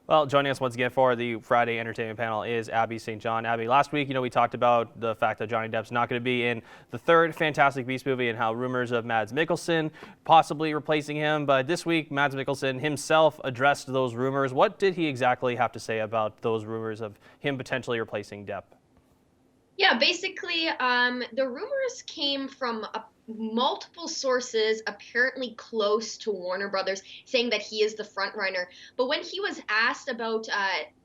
Well, joining us once again for the Friday Entertainment Panel is Abby St. John. Abby, last week, we talked about the fact that Johnny Depp's not going to be in the third Fantastic Beasts movie and how rumors of Mads Mikkelsen possibly replacing him. But this week, Mads Mikkelsen himself addressed those rumors. What did he exactly have to say about those rumors of him potentially replacing Depp? Yeah, basically, the rumors came from multiple sources, apparently close to Warner Brothers, saying that he is the front runner. But when he was asked about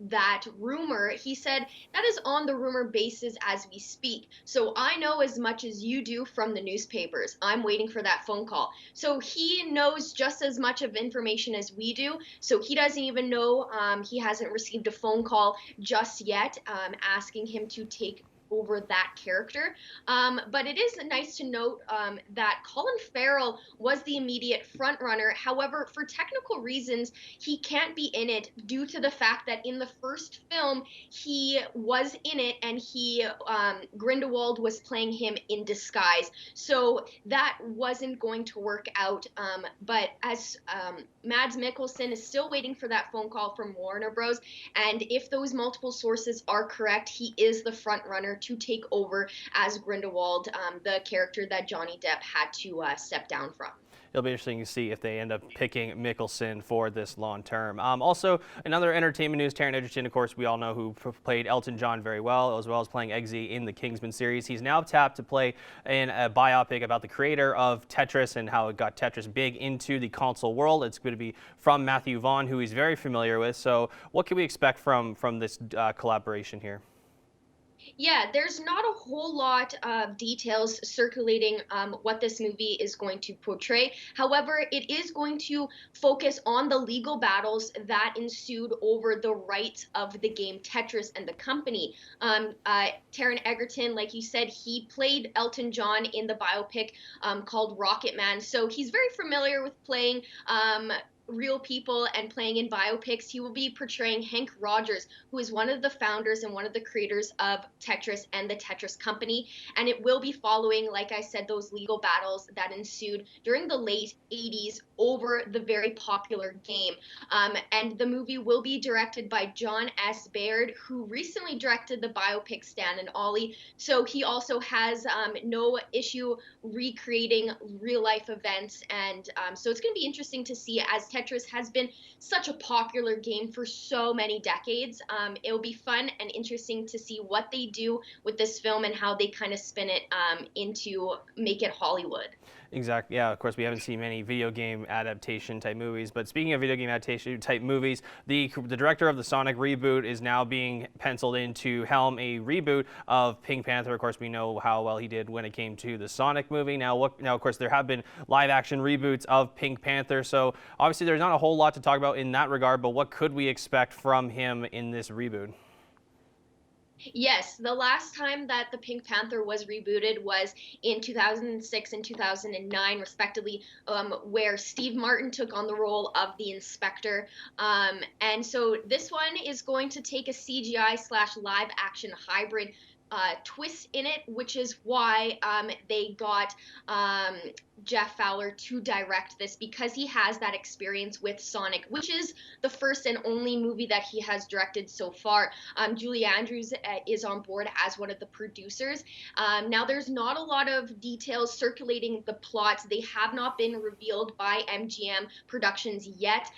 that rumor, he said that is on the rumor basis as we speak. So I know as much as you do from the newspapers. I'm waiting for that phone call. So he knows just as much of information as we do. So he doesn't even know. He hasn't received a phone call just yet asking him to take over that character. But it is nice to note that Colin Farrell was the immediate front runner. However, for technical reasons, he can't be in it due to the fact that in the first film, he was in it and Grindelwald was playing him in disguise. So that wasn't going to work out. But as Mads Mikkelsen is still waiting for that phone call from Warner Bros. And if those multiple sources are correct, he is the front runner to take over as Grindelwald, the character that Johnny Depp had to step down from. It'll be interesting to see if they end up picking Mikkelsen for this long term. Also, another entertainment news, Taron Egerton, of course, we all know who played Elton John very well, as well as playing Eggsy in the Kingsman series. He's now tapped to play in a biopic about the creator of Tetris and how it got Tetris big into the console world. It's going to be from Matthew Vaughn, who he's very familiar with. So what can we expect from this collaboration here? Yeah, there's not a whole lot of details circulating what this movie is going to portray. However, it is going to focus on the legal battles that ensued over the rights of the game Tetris and the company. Taron Egerton, like you said, he played Elton John in the biopic called Rocket Man, so he's very familiar with playing real people and playing in biopics. He will be portraying Hank Rogers, who is one of the founders and one of the creators of Tetris and the Tetris company. And it will be following, like I said, those legal battles that ensued during the late 80s over the very popular game. And the movie will be directed by John S. Baird, who recently directed the biopic Stan and Ollie. So he also has no issue recreating real life events. And so it's going to be interesting to see, as Tetris has been such a popular game for so many decades. It will be fun and interesting to see what they do with this film and how they kind of spin it into make it Hollywood. Exactly. Yeah, of course, we haven't seen many video game adaptation type movies. But speaking of video game adaptation type movies, the director of the Sonic reboot is now being penciled in to helm a reboot of Pink Panther. Of course, we know how well he did when it came to the Sonic movie. Now, of course, there have been live action reboots of Pink Panther. So obviously, there's not a whole lot to talk about in that regard. But what could we expect from him in this reboot? Yes, the last time that the Pink Panther was rebooted was in 2006 and 2009, respectively, where Steve Martin took on the role of the inspector. And so this one is going to take a CGI slash live action hybrid twist in it, which is why they got Jeff Fowler to direct this, because he has that experience with Sonic, which is the first and only movie that he has directed so far. Julie Andrews is on board as one of the producers. Now, there's not a lot of details circulating the plots. They have not been revealed by MGM Productions yet,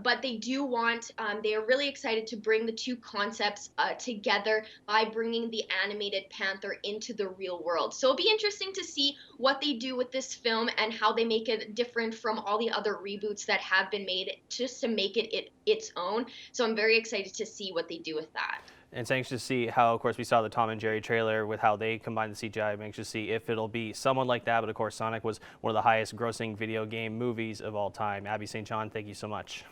but they do want, they are really excited to bring the two concepts together by bringing the animated Panther into the real world. So it'll be interesting to see what they do with this film and how they make it different from all the other reboots that have been made, just to make it its own. So I'm very excited to see what they do with that. And it's anxious to see how, of course, we saw the Tom and Jerry trailer with how they combine the CGI. I'm anxious to see if it'll be someone like that. But of course, Sonic was one of the highest grossing video game movies of all time. Abby St. John, thank you so much.